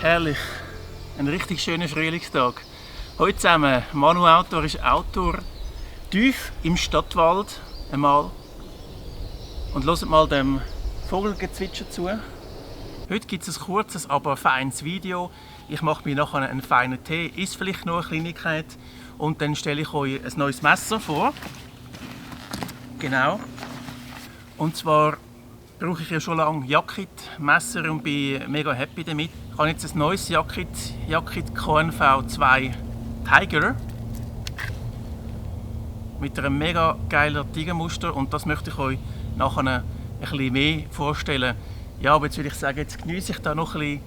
Herrlich, ein richtig schöner Frühlingstag. Heute zusammen, Manu Outdoor ist Outdoor, tief im Stadtwald einmal. Und hört mal dem Vogelgezwitscher zu. Heute gibt es ein kurzes, aber feines Video. Ich mache mir nachher einen feinen Tee, ist vielleicht noch eine Kleinigkeit. Und dann stelle ich euch ein neues Messer vor. Genau. Und zwar brauche ich ja schon lange Yakit-Messer und bin mega happy damit. Ich habe jetzt ein neues Yakit KNV2 Tiger mit einem mega geilen Tigermuster und das möchte ich euch nachher ein bisschen mehr vorstellen. Ja, aber jetzt würde ich sagen, jetzt genieße ich da noch ein bisschen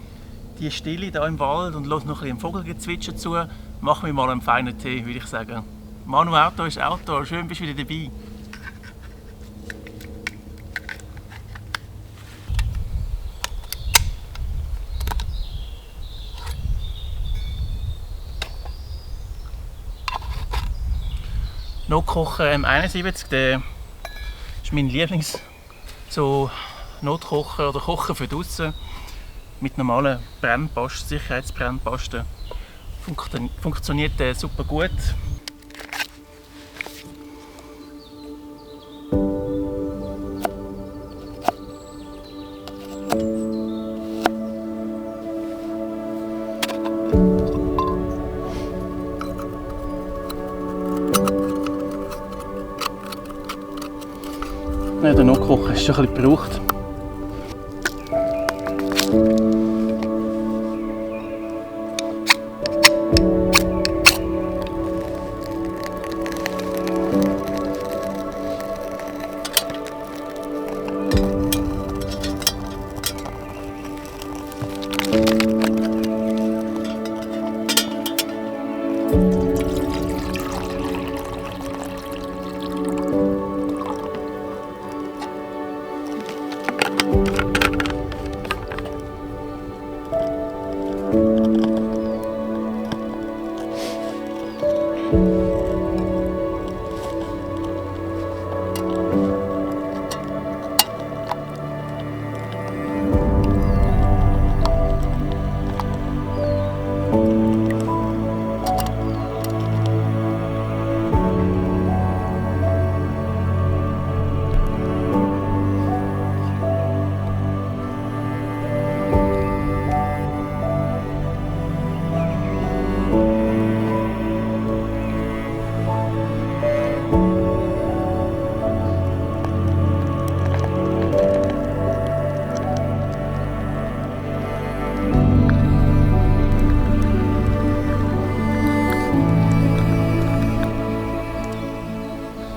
die Stille da im Wald und höre noch ein bisschen dem Vogelgezwitscher zu. Machen wir mal einen feinen Tee, würde ich sagen. Manu Outdoor ist Outdoor, schön bist du wieder dabei. Notkocher M71, der ist mein Lieblings Notkocher oder Kocher für draussen mit normalen Brennpasten, Sicherheitsbrennpasten. Funktioniert der super gut. Ja, der Notkocher ist schon ein bisschen gebraucht.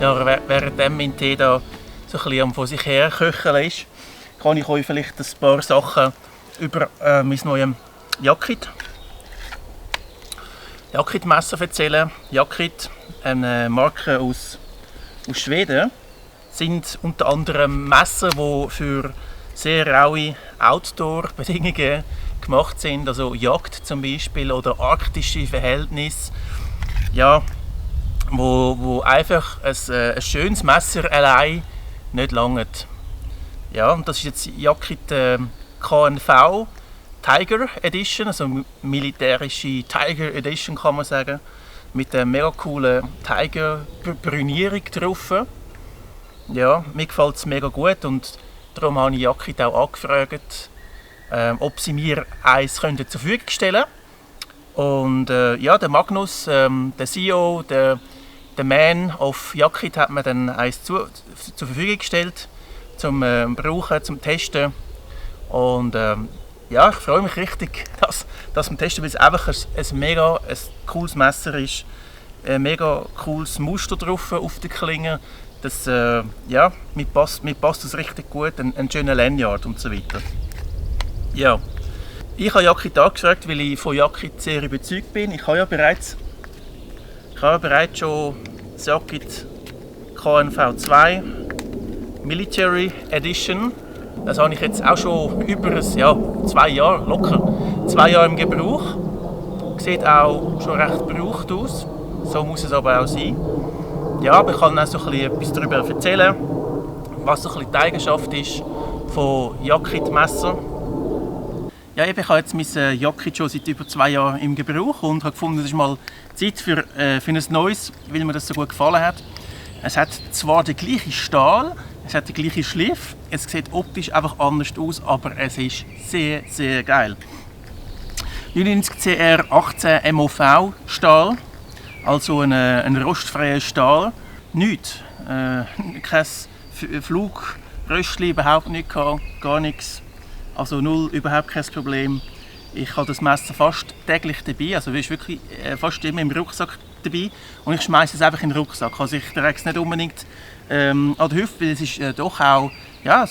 Ja, während mein Tee da so ein bisschen vor sich her köcheln ist, kann ich euch vielleicht ein paar Sachen über mein neues Yakit-Messer erzählen. Yakit, eine Marke aus Schweden, sind unter anderem Messer, die für sehr raue Outdoor-Bedingungen gemacht sind, also Jagd zum Beispiel oder arktische Verhältnisse. Ja, wo einfach ein schönes Messer allein nicht langt. Ja, und das ist jetzt Yakit KNV Tiger Edition, also militärische Tiger Edition kann man sagen, mit einer mega coolen Tiger-Brünierung drauf. Ja, mir gefällt es mega gut und darum habe ich Yakit auch angefragt, ob sie mir eins zur Verfügung stellen können. Und ja, der Magnus, der CEO, der Man of Yakit hat mir dann eins zur Verfügung gestellt, zum Brauchen, zum Testen. Und ja, ich freue mich richtig, dass wir testen, weil es einfach ein mega cooles Messer ist. Ein mega cooles Muster drauf auf der Klinge. Das, ja, mir passt das richtig gut, ein schöner Lanyard und so weiter. Ja, ich habe Yakit angefragt, weil ich von Yakit sehr überzeugt bin. Ich habe bereits schon das Yakit KNV2 Military Edition. Das habe ich jetzt auch schon über 2 Jahre, locker 2 Jahre im Gebrauch. Sieht auch schon recht gebraucht aus. So muss es aber auch sein. Ja, aber ich kann auch so ein bisschen etwas darüber erzählen, was so ein bisschen die Eigenschaft ist von Yakit-Messer. Ja, ich habe jetzt mein Jacke schon seit über 2 Jahren im Gebrauch und habe gefunden, es ist mal Zeit für ein neues, weil mir das so gut gefallen hat. Es hat zwar den gleichen Stahl, es hat den gleichen Schliff, es sieht optisch einfach anders aus, aber es ist sehr, sehr geil. 99 CR 18 MOV Stahl, also ein rostfreier Stahl. Nichts. Kein Flugröstchen, überhaupt nicht gehabt, gar nichts. Also null, überhaupt kein Problem. Ich habe das Messer fast täglich dabei, also wirklich fast immer im Rucksack dabei. Und ich schmeiße es einfach in den Rucksack. Also ich trage es nicht unbedingt an der Hüfte, weil es ist doch auch, ja,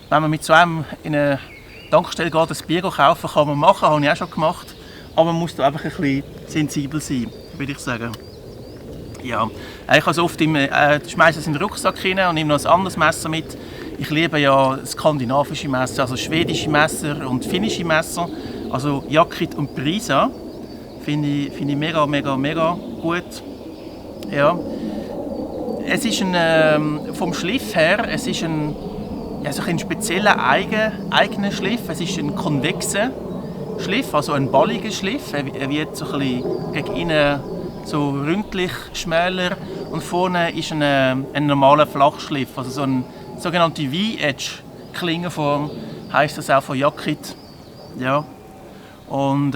wenn man mit so einem in eine Tankstelle geht, ein Bier kaufen kann man machen, habe ich auch schon gemacht. Aber man muss da einfach ein bisschen sensibel sein, würde ich sagen. Ja, ich also oft schmeiße es in den Rucksack rein und nehme noch ein anderes Messer mit. Ich liebe ja skandinavische Messer, also schwedische Messer und finnische Messer. Also Yakrit und Prisa finde ich mega, mega, mega gut. Ja. Es ist vom Schliff her, es ist so ein spezieller eigener Schliff. Es ist ein konvexer Schliff, also ein balliger Schliff. Er wird so ein bisschen gegen innen so ründlich, schmäler und vorne ist ein normaler Flachschliff, also so eine sogenannte V-Edge-Klingenform, heisst das auch von Yakrit. Ja. Und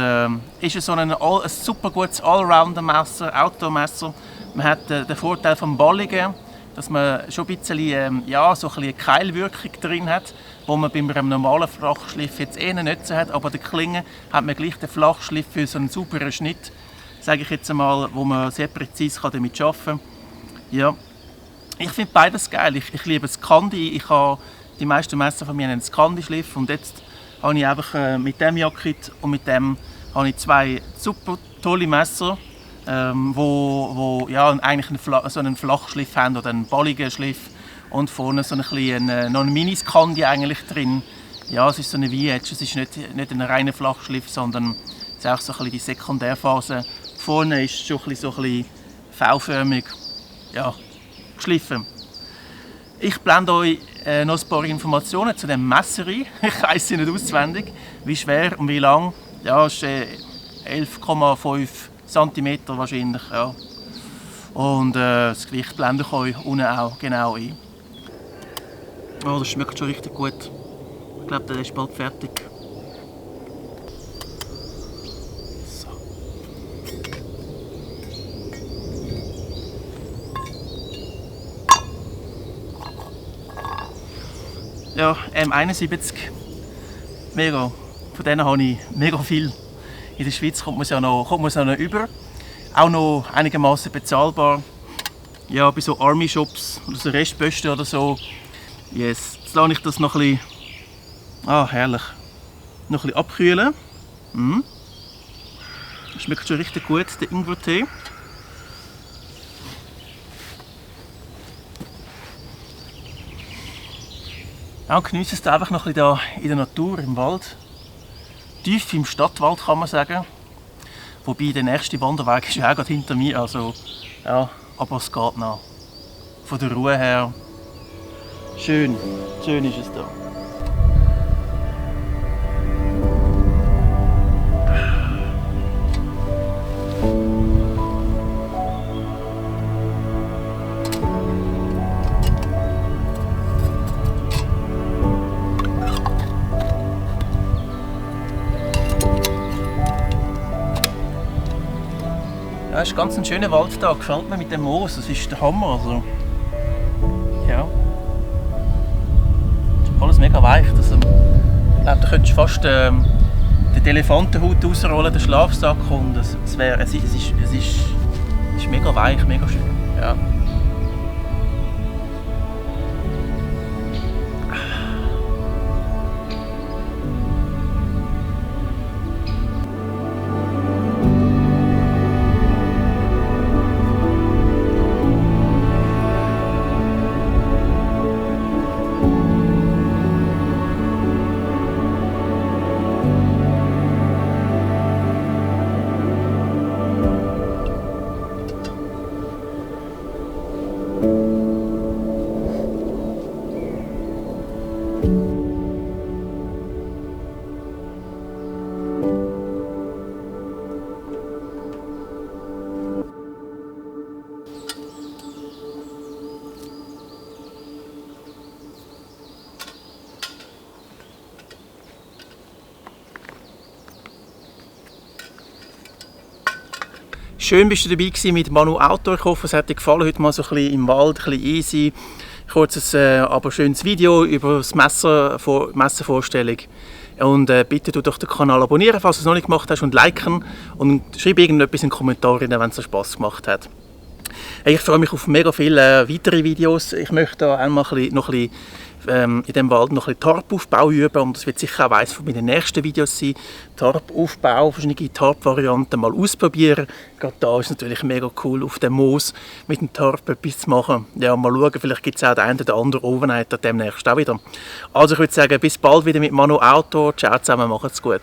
ist so ein super gutes Allrounder-Messer, Outdoor-Messer. Man hat den Vorteil vom Balligen, dass man schon ein bisschen, so eine Keilwirkung drin hat, wo man bei einem normalen Flachschliff jetzt nicht so hat, aber der Klinge hat man gleich den Flachschliff für so einen sauberen Schnitt, sage ich jetzt einmal, wo man sehr präzise damit arbeiten kann. Ja. Ich finde beides geil. Ich liebe Scandi. Ich habe die meisten Messer von mir einen Scandi-Schliff und jetzt habe ich einfach mit dem Yakrit und mit dem habe ich 2 super tolle Messer, wo eigentlich so einen Flachschliff haben oder einen balligen Schliff und vorne so noch ein Mini-Scandi eigentlich drin. Ja, es ist so eine V-Edge, es ist nicht ein reiner Flachschliff, sondern es ist auch so ein bisschen die Sekundärphase. Vorne ist es schon so ein bisschen V-förmig, ja, geschliffen. Ich blende euch noch ein paar Informationen zu dem Messer ein. Ich weiss sie nicht auswendig, wie schwer und wie lang. Ja, es ist 11,5 cm wahrscheinlich. Ja. Und das Gewicht blende ich euch unten auch genau ein. Oh, das schmeckt schon richtig gut. Ich glaube, der ist bald fertig. Ja, M71, mega. Von denen habe ich mega viel. In der Schweiz kommt man es noch über. Auch noch einigermaßen bezahlbar. Ja, bei so Army Shops oder so Restposten oder so. Yes. Jetzt lasse ich das noch ein bisschen, herrlich, noch ein bisschen abkühlen. Das schmeckt schon richtig gut, der Ingwertee. Ja, genieße es einfach noch ein bisschen in der Natur, im Wald. Tief im Stadtwald kann man sagen. Wobei der nächste Wanderweg ist ja auch gerade hinter mir. Also, ja, aber es geht noch. Von der Ruhe her. Schön ist es da. Ja, es ist ganz ein schöner Waldtag, gefällt mir mit dem Moos, das ist der Hammer. Also, ja. Es ist alles mega weich. Also, ich glaube, da könntest du fast den Elefantenhut ausrollen, den Schlafsack, und es ist mega weich, mega schön. Ja. Schön bist du dabei gewesen mit Manu Outdoor. Ich hoffe, es hat dir gefallen. Heute mal so ein bisschen im Wald, ein bisschen easy. Kurzes, aber schönes Video über das Messervorstellung. Und bitte du doch den Kanal abonnieren, falls du es noch nicht gemacht hast, und liken. Und schreib irgendetwas in die Kommentare, wenn es dir Spass gemacht hat. Ich freue mich auf mega viele weitere Videos. Ich möchte da einmal noch ein bisschen in diesem Wald noch ein bisschen Tarpaufbau üben, und das wird sicher auch eines von meinen nächsten Videos sein. Tarpaufbau, verschiedene Tarp-Varianten mal ausprobieren. Gerade da ist es natürlich mega cool, auf dem Moos mit dem Tarp etwas zu machen. Ja, mal schauen, vielleicht gibt es auch den einen oder anderen Overnighter demnächst auch wieder. Also ich würde sagen, bis bald wieder mit Manu Outdoor. Ciao zusammen, macht's gut.